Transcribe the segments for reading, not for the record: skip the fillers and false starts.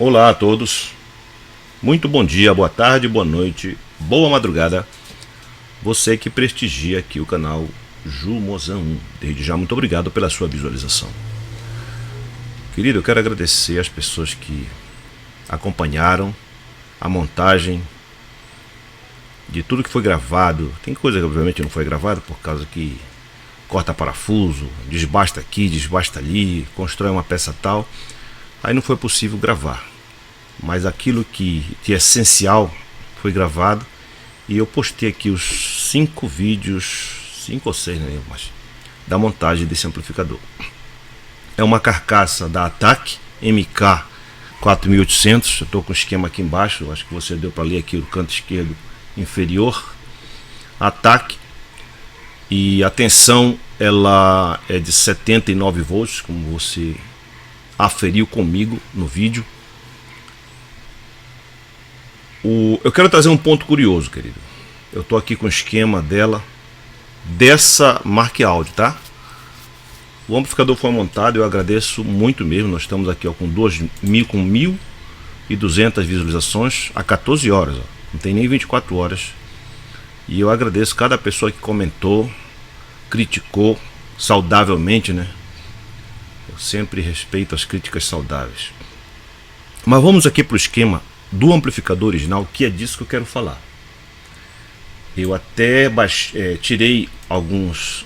Olá a todos, muito bom dia, boa tarde, boa noite, boa madrugada. Você que prestigia aqui o canal Jumozão 1, desde já muito obrigado pela sua visualização. Querido, eu quero agradecer as pessoas que acompanharam a montagem de tudo que foi gravado. Tem coisa que obviamente não foi gravada por causa que corta parafuso, desbasta aqui, desbasta ali, constrói uma peça tal. Aí não foi possível gravar, mas aquilo que é essencial foi gravado e eu postei aqui os 5 vídeos, 5 ou 6, né, mas da montagem desse amplificador. É uma carcaça da ATAC MK 4800. Eu estou com o esquema aqui embaixo, acho que você deu para ler aqui o canto esquerdo inferior. ATAC, e a tensão ela é de 79 volts, como você aferiu comigo no vídeo. Eu quero trazer um ponto curioso, querido. Eu tô aqui com o esquema dessa marca áudio, tá? O amplificador foi montado, eu agradeço muito mesmo. Nós estamos aqui ó, com 1.200 visualizações a 14 horas, ó. Não tem nem 24 horas. E eu agradeço cada pessoa que comentou, criticou saudavelmente, né? Eu sempre respeito as críticas saudáveis. Mas vamos aqui para o esquema do amplificador original, que é disso que eu quero falar. Eu até tirei alguns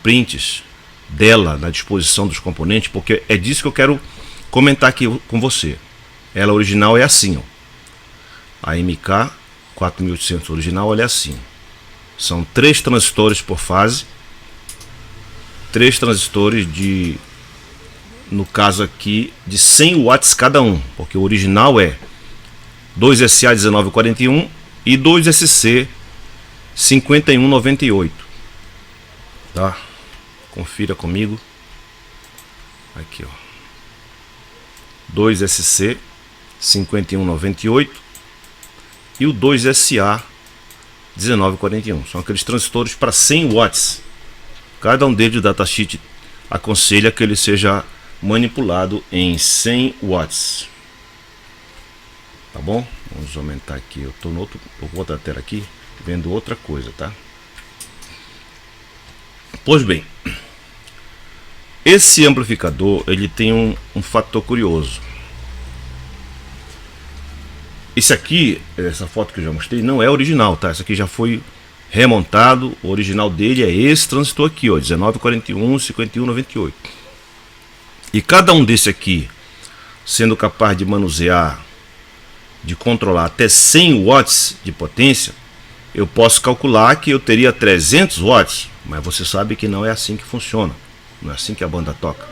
prints dela na disposição dos componentes, porque é disso que eu quero comentar aqui com você. Ela original é assim, ó. A MK 4800 original, ela é assim. São 3 transistores por fase. 3 transistores de, no caso aqui, de 100 watts cada um, porque o original é 2SA 1941 e 2SC 5198. Tá? Confira comigo. Aqui, ó. 2SC 5198 e o 2SA 1941. São aqueles transistores para 100 watts. Cada um deles, o datasheet aconselha que ele seja manipulado em 100 watts. Tá bom? Vamos aumentar aqui. Eu tô no outro, outra tela aqui, vendo outra coisa, tá? Pois bem, esse amplificador ele tem um fator curioso. Esse aqui, essa foto que eu já mostrei, não é original, tá? Essa aqui já foi remontado. O original dele é esse transistor aqui, ó, 1941 5198. E cada um desse aqui, sendo capaz de manusear, de controlar até 100 watts de potência, eu posso calcular que eu teria 300 watts, mas você sabe que não é assim que funciona, não é assim que a banda toca.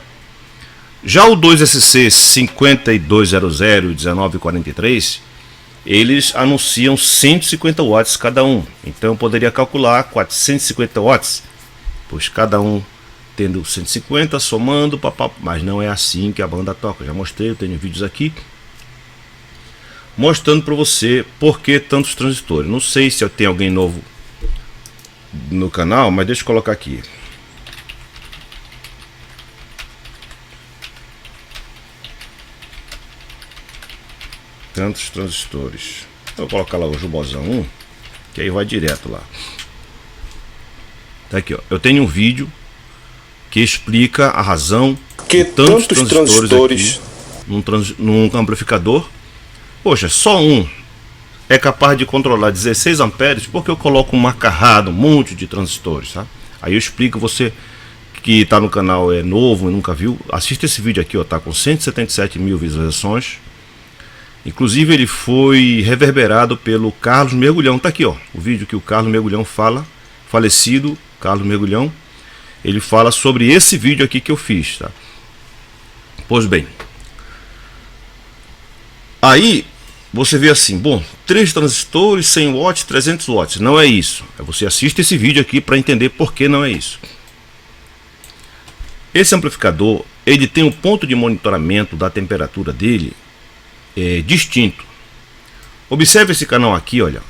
Já o 2SC 5200 e 1943, eles anunciam 150 watts cada um, então eu poderia calcular 450 watts, pois cada um tendo 150, somando, mas não é assim que a banda toca. Eu já mostrei, eu tenho vídeos aqui mostrando para você por que tantos transistores. Não sei se eu tenho alguém novo no canal, mas deixa eu colocar aqui. Tantos transistores. Eu vou colocar lá o Jumozão 1, que aí vai direto lá. Tá aqui, ó. Eu tenho um vídeo que explica a razão que tantos transistores num amplificador. Poxa, só um é capaz de controlar 16 amperes, porque eu coloco um macarrado, um monte de transistores, tá? Aí eu explico, você que está no canal, é novo e nunca viu, assista esse vídeo aqui, ó, tá com 177 mil visualizações. Inclusive ele foi reverberado pelo Carlos Mergulhão. Tá aqui, ó, o vídeo que o Carlos Mergulhão fala, falecido Carlos Mergulhão. Ele fala sobre esse vídeo aqui que eu fiz, tá? Pois bem, aí você vê assim, bom, 3 transistores, 100 watts, 300 watts. Não é isso. Você assiste esse vídeo aqui para entender por que não é isso. Esse amplificador, ele tem um ponto de monitoramento da temperatura dele distinto. Observe esse canal aqui, olha.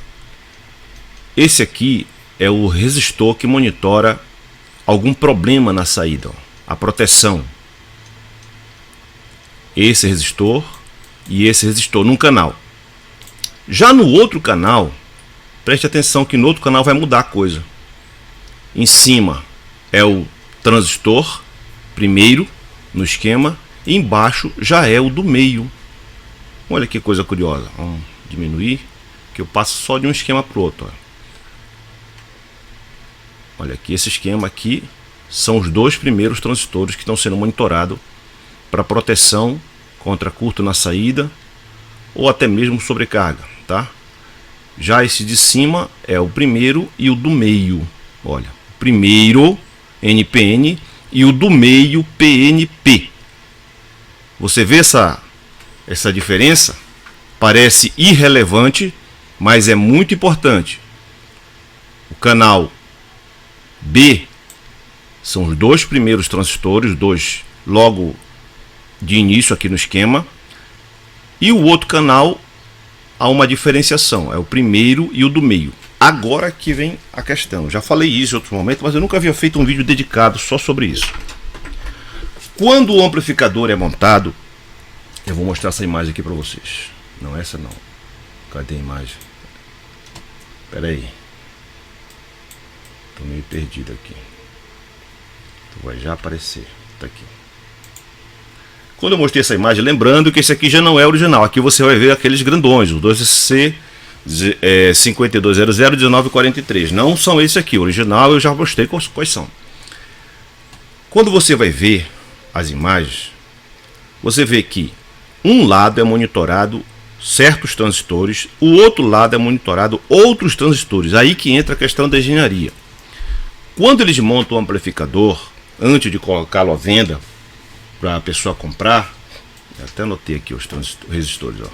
Esse aqui é o resistor que monitora algum problema na saída, ó, a proteção. Esse resistor e esse resistor num canal. Já no outro canal, preste atenção que no outro canal vai mudar a coisa. Em cima é o transistor primeiro no esquema, e embaixo já é o do meio. Olha que coisa curiosa. Vamos diminuir, que eu passo só de um esquema para o outro. Olha aqui, esse esquema aqui são os dois primeiros transistores que estão sendo monitorados para proteção contra curto na saída ou até mesmo sobrecarga, tá? Já esse de cima é o primeiro e o do meio. Olha, o primeiro NPN e o do meio PNP. Você vê essa diferença? Parece irrelevante, mas é muito importante. O canal B são os dois primeiros transistores, dois logo de início aqui no esquema. E o outro canal há uma diferenciação, é o primeiro e o do meio. Agora que vem a questão. Eu já falei isso em outro momento, mas eu nunca havia feito um vídeo dedicado só sobre isso. Quando o amplificador é montado, eu vou mostrar essa imagem aqui para vocês. Não, essa não. Cadê a imagem? Espera aí. Tô meio perdido aqui. Então vai já aparecer. Tá aqui. Quando eu mostrei essa imagem, lembrando que esse aqui já não é original. Aqui você vai ver aqueles grandões, o 2SC 5200-1943. Não são esse aqui. O original eu já mostrei quais são. Quando você vai ver as imagens, você vê que um lado é monitorado certos transistores, o outro lado é monitorado outros transistores. Aí que entra a questão da engenharia. Quando eles montam o amplificador, antes de colocá-lo à venda para a pessoa comprar, eu até anotei aqui os resistores, ó.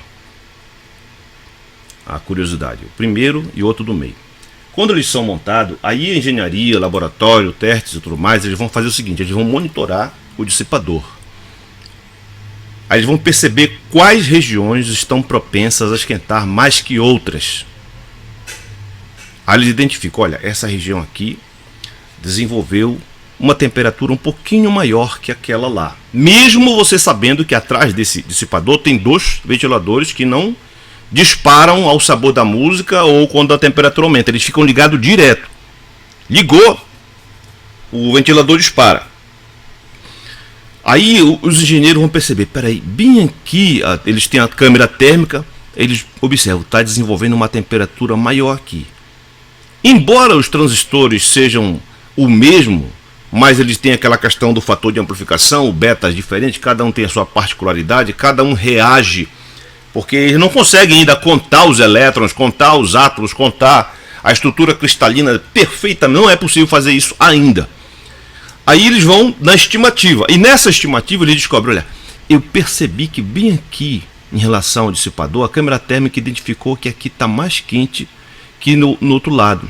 A curiosidade, o primeiro e outro do meio. Quando eles são montados, aí a engenharia, laboratório, testes e tudo mais, eles vão fazer o seguinte: eles vão monitorar o dissipador. Aí eles vão perceber quais regiões estão propensas a esquentar mais que outras. Aí eles identificam: olha, essa região aqui desenvolveu uma temperatura um pouquinho maior que aquela lá. Mesmo você sabendo que atrás desse dissipador tem dois ventiladores que não disparam ao sabor da música ou quando a temperatura aumenta. Eles ficam ligados direto. Ligou, o ventilador dispara. Aí os engenheiros vão perceber: peraí, bem aqui, eles têm a câmera térmica, eles observam, está desenvolvendo uma temperatura maior aqui. Embora os transistores sejam o mesmo, mas eles têm aquela questão do fator de amplificação, o beta é diferente, cada um tem a sua particularidade, cada um reage, porque eles não conseguem ainda contar os elétrons, contar os átomos, contar a estrutura cristalina perfeitamente, não é possível fazer isso ainda. Aí eles vão na estimativa, e nessa estimativa eles descobrem: olha, eu percebi que bem aqui, em relação ao dissipador, a câmera térmica identificou que aqui está mais quente que no outro lado.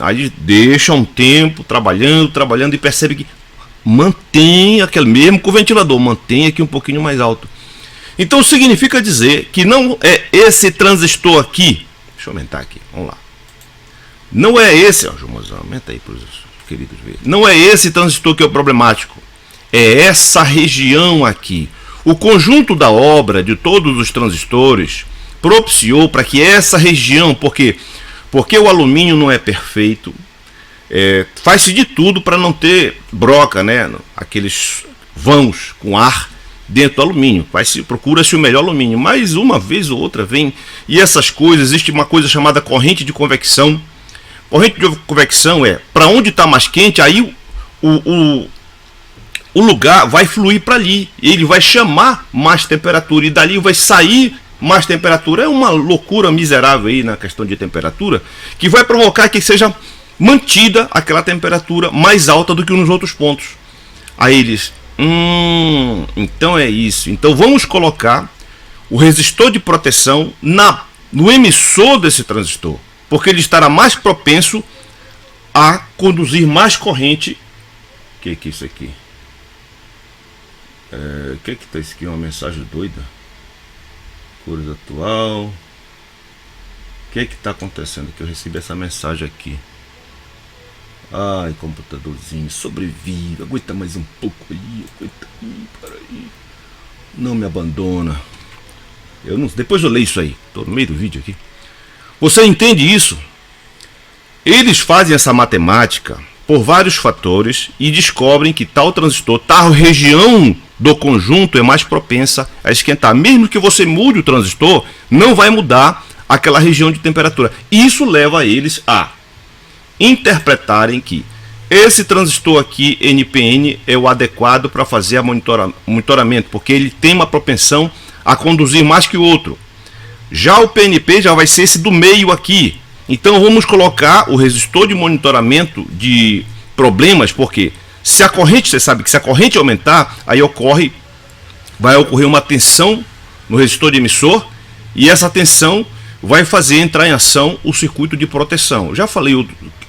Aí deixa um tempo trabalhando e percebe que mantém aquele mesmo com o ventilador, mantém aqui um pouquinho mais alto. Então significa dizer que não é esse transistor aqui. Deixa eu aumentar aqui, vamos lá. Não é esse, ó, Jumozão, aumenta aí para os queridos ver. Não é esse transistor que é o problemático. É essa região aqui. O conjunto da obra de todos os transistores propiciou para que essa região, porque o alumínio não é perfeito, faz-se de tudo para não ter broca, né? Aqueles vãos com ar dentro do alumínio. Procura-se o melhor alumínio, mas uma vez ou outra vem, e essas coisas, existe uma coisa chamada corrente de convecção. Corrente de convecção é para onde está mais quente, aí o lugar vai fluir para ali, e ele vai chamar mais temperatura, e dali vai sair mais temperatura. É uma loucura miserável aí na questão de temperatura, que vai provocar que seja mantida aquela temperatura mais alta do que nos outros pontos. Aí eles, então é isso. Então vamos colocar o resistor de proteção no emissor desse transistor, porque ele estará mais propenso a conduzir mais corrente. O que é isso aqui? O que está isso aqui? Uma mensagem doida. Cores atual. O que está acontecendo? Que eu recebi essa mensagem aqui. Ai, computadorzinho, sobrevive. Aguenta mais um pouco aí. Aguenta aí, para aí. Não me abandona. Depois eu leio isso aí. Estou no meio do vídeo aqui. Você entende isso? Eles fazem essa matemática por vários fatores e descobrem que tal transistor, tal região do conjunto é mais propensa a esquentar. Mesmo que você mude o transistor, não vai mudar aquela região de temperatura. Isso leva eles a interpretarem que esse transistor aqui, NPN, é o adequado para fazer monitoramento, porque ele tem uma propensão a conduzir mais que o outro. Já o PNP já vai ser esse do meio aqui. Então vamos colocar o resistor de monitoramento de problemas, porque se a corrente, você sabe que se a corrente aumentar, aí vai ocorrer uma tensão no resistor de emissor, e essa tensão vai fazer entrar em ação o circuito de proteção. Já falei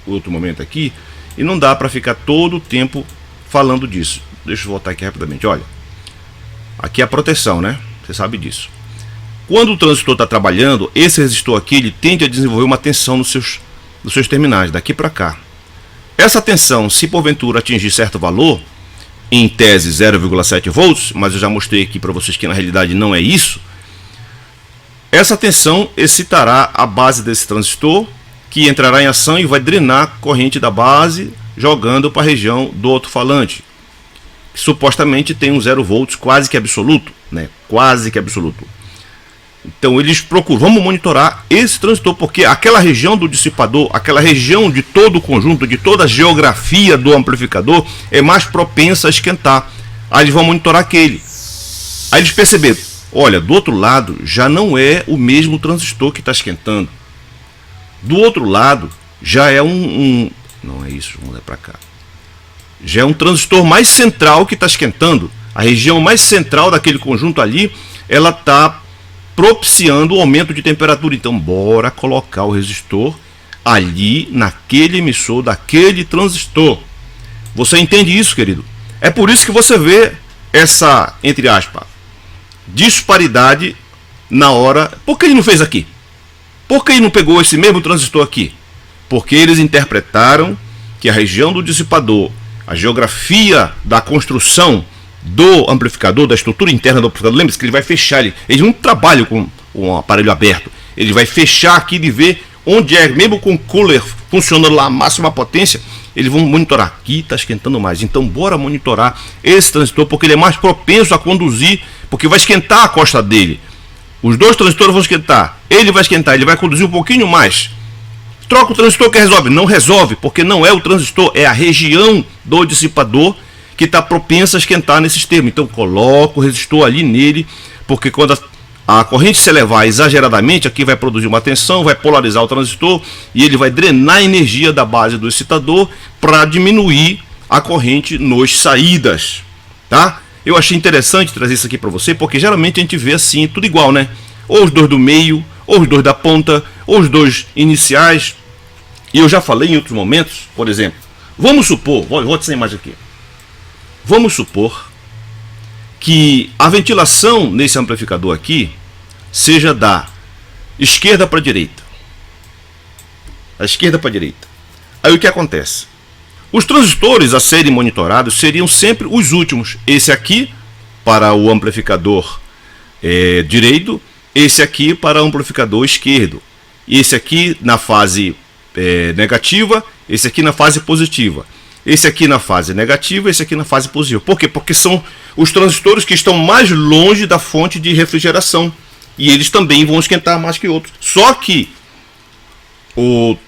outro momento aqui, e não dá para ficar todo o tempo falando disso. Deixa eu voltar aqui rapidamente. Olha, aqui é a proteção, né? Você sabe disso. Quando o transistor está trabalhando, esse resistor aqui ele tende a desenvolver uma tensão nos seus terminais, daqui para cá. Essa tensão, se porventura atingir certo valor, em tese 0,7 volts, mas eu já mostrei aqui para vocês que na realidade não é isso, essa tensão excitará a base desse transistor, que entrará em ação e vai drenar a corrente da base, jogando para a região do alto-falante, que supostamente tem um 0 volts quase que absoluto, né? Quase que absoluto. Então eles procuram, vamos monitorar esse transistor, porque aquela região do dissipador, aquela região de todo o conjunto, de toda a geografia do amplificador é mais propensa a esquentar. Aí eles vão monitorar aquele. Aí eles perceberam, olha, do outro lado já não é o mesmo transistor que está esquentando. Do outro lado já é não é isso, vamos lá para cá. Já é um transistor mais central que está esquentando. A região mais central daquele conjunto ali, ela está propiciando o aumento de temperatura. Então bora colocar o resistor ali naquele emissor daquele transistor. Você entende isso, querido? É por isso que você vê essa, entre aspas, disparidade na hora. Por que ele não fez aqui? Por que ele não pegou esse mesmo transistor aqui? Porque eles interpretaram que a região do dissipador, a geografia da construção do amplificador, da estrutura interna do amplificador, lembre-se que ele vai fechar, ele não trabalha com um aparelho aberto, ele vai fechar aqui de ver onde é, mesmo com o cooler funcionando lá a máxima potência, eles vão monitorar, aqui está esquentando mais, então bora monitorar esse transistor, porque ele é mais propenso a conduzir, porque vai esquentar a costa dele, os dois transistores vão esquentar, ele vai esquentar, ele vai conduzir um pouquinho mais. Troca o transistor que resolve, não resolve, porque não é o transistor, é a região do dissipador que está propensa a esquentar nesses termos. Então coloca o resistor ali nele, porque quando a corrente se elevar exageradamente, aqui vai produzir uma tensão, vai polarizar o transistor e ele vai drenar a energia da base do excitador para diminuir a corrente nos saídas, tá? Eu achei interessante trazer isso aqui para você, porque geralmente a gente vê assim, tudo igual, né? Ou os dois do meio, ou os dois da ponta, ou os dois iniciais. E eu já falei em outros momentos, por exemplo, vamos supor, vou essa imagem aqui. Vamos supor que a ventilação nesse amplificador aqui seja da esquerda para a direita. Da esquerda para a direita. Aí o que acontece? Os transistores a serem monitorados seriam sempre os últimos. Esse aqui para o amplificador direito, esse aqui para o amplificador esquerdo. Esse aqui na fase negativa, esse aqui na fase positiva. Esse aqui na fase negativa, esse aqui na fase positiva. Por quê? Porque são os transistores que estão mais longe da fonte de refrigeração. E eles também vão esquentar mais que outros. Só que o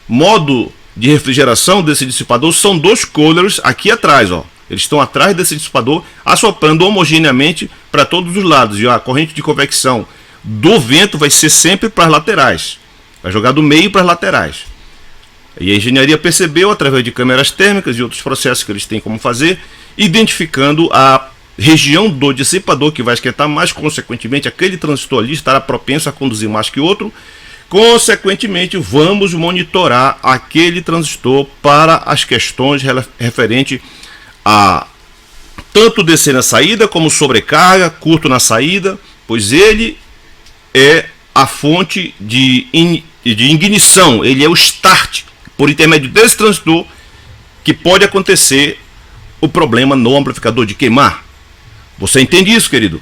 modo de refrigeração desse dissipador são dois coolers aqui atrás. Ó. Eles estão atrás desse dissipador, assoprando homogeneamente para todos os lados. E a corrente de convecção do vento vai ser sempre para as laterais. Vai jogar do meio para as laterais. E a engenharia percebeu, através de câmeras térmicas e outros processos que eles têm como fazer, identificando a região do dissipador que vai esquentar mais, consequentemente aquele transistor ali estará propenso a conduzir mais que outro. Consequentemente, vamos monitorar aquele transistor para as questões referentes a tanto descer na saída como sobrecarga, curto na saída, pois ele é a fonte de ignição, ele é o start, por intermédio desse transistor, que pode acontecer o problema no amplificador de queimar. Você entende isso, querido?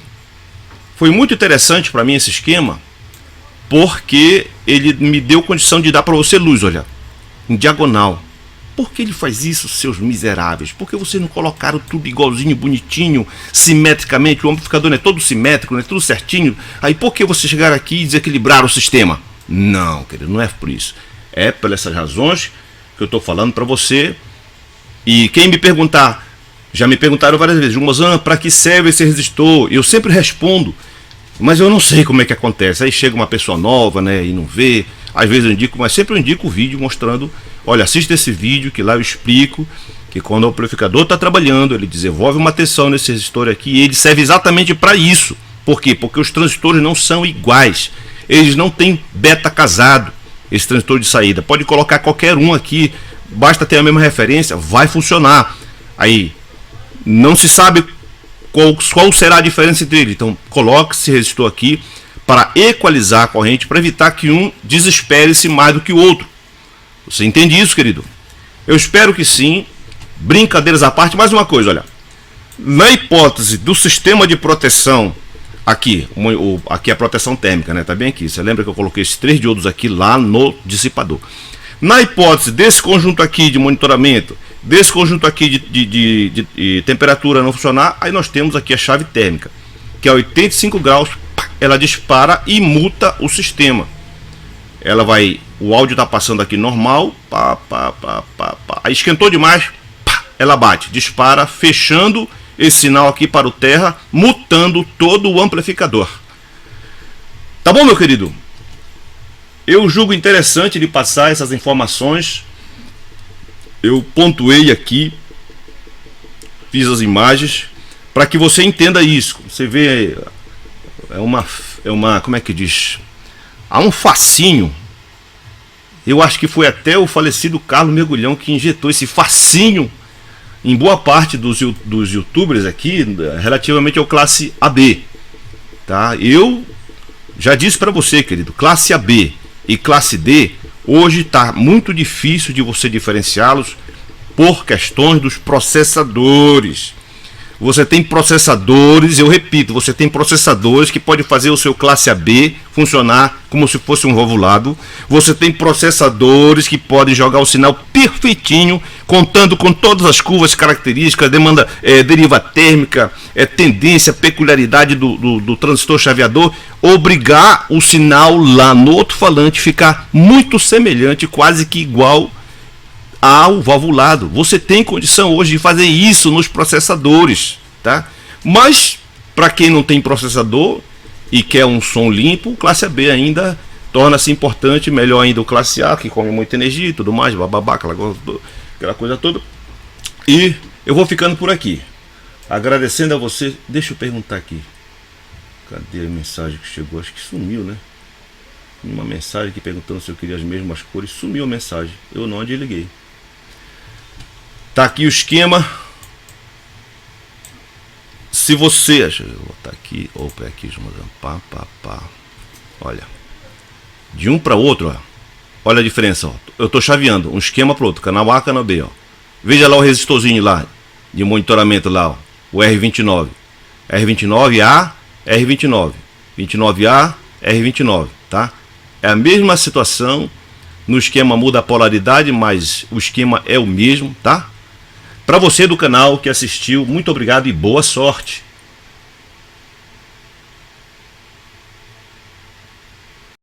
Foi muito interessante para mim esse esquema, porque ele me deu condição de dar para você luz, olha, em diagonal. Por que ele faz isso, seus miseráveis? Por que vocês não colocaram tudo igualzinho, bonitinho, simetricamente? O amplificador não é todo simétrico, não é tudo certinho. Aí por que vocês chegaram aqui e desequilibraram o sistema? Não, querido, não é por isso. É por essas razões que eu estou falando para você. E quem me perguntar, já me perguntaram várias vezes, Jumozan, para que serve esse resistor? Eu sempre respondo, mas eu não sei como é que acontece. Aí chega uma pessoa nova, né, e não vê. Às vezes eu indico, mas sempre eu indico o vídeo mostrando, olha, assista esse vídeo que lá eu explico que quando o amplificador está trabalhando, ele desenvolve uma tensão nesse resistor aqui e ele serve exatamente para isso. Por quê? Porque os transistores não são iguais. Eles não têm beta casado, esse transistor de saída. Pode colocar qualquer um aqui, basta ter a mesma referência, vai funcionar. Aí, não se sabe qual será a diferença entre eles. Então, coloque esse resistor aqui para equalizar a corrente, para evitar que um desespere-se mais do que o outro. Você entende isso, querido? Eu espero que sim. Brincadeiras à parte, mais uma coisa, olha. Na hipótese do sistema de proteção, aqui a proteção térmica, né? Tá bem aqui. Você lembra que eu coloquei esses 3 diodos aqui lá no dissipador. Na hipótese desse conjunto aqui de monitoramento, desse conjunto aqui de temperatura não funcionar, aí nós temos aqui a chave térmica, que é 85 graus, ela dispara e muta o sistema. Ela vai, o áudio está passando aqui normal, aí esquentou demais, ela bate, dispara, fechando esse sinal aqui para o terra, mutando todo o amplificador. Tá bom, meu querido? Eu julgo interessante de passar essas informações. Eu pontuei aqui, fiz as imagens para que você entenda isso. Você vê, como é que diz? Há um fascínio. Eu acho que foi até o falecido Carlos Mergulhão que injetou esse fascínio em boa parte dos youtubers aqui, relativamente ao classe AB. Tá? Eu já disse para você, querido, classe AB e classe D, hoje está muito difícil de você diferenciá-los por questões dos processadores. Você tem processadores, eu repito, você tem processadores que podem fazer o seu classe AB funcionar como se fosse um valvulado. Você tem processadores que podem jogar o sinal perfeitinho, contando com todas as curvas características, demanda, deriva térmica, tendência, peculiaridade do transistor chaveador, obrigar o sinal lá no alto-falante ficar muito semelhante, quase que igual ao valvulado. Você tem condição hoje de fazer isso nos processadores, tá? Mas para quem não tem processador e quer um som limpo, o classe AB ainda torna-se importante, melhor ainda o classe A, que come muita energia e tudo mais, bababá, aquela coisa toda. E eu vou ficando por aqui, agradecendo a você. Deixa eu perguntar aqui, cadê a mensagem que chegou? Acho que sumiu, né? Uma mensagem aqui perguntando se eu queria as mesmas cores. Sumiu a mensagem, eu não desliguei. Tá aqui o esquema. Se você, deixa eu botar aqui, opa, aqui, olha, de um para outro, ó. Olha a diferença, ó. Eu tô chaveando um esquema para outro, canal A, canal B, ó. Veja lá o resistorzinho lá de monitoramento lá, ó. O R29, R29A, R29, 29A, R29, tá? É a mesma situação. No esquema muda a polaridade, mas o esquema é o mesmo, tá? Para você do canal que assistiu, muito obrigado e boa sorte.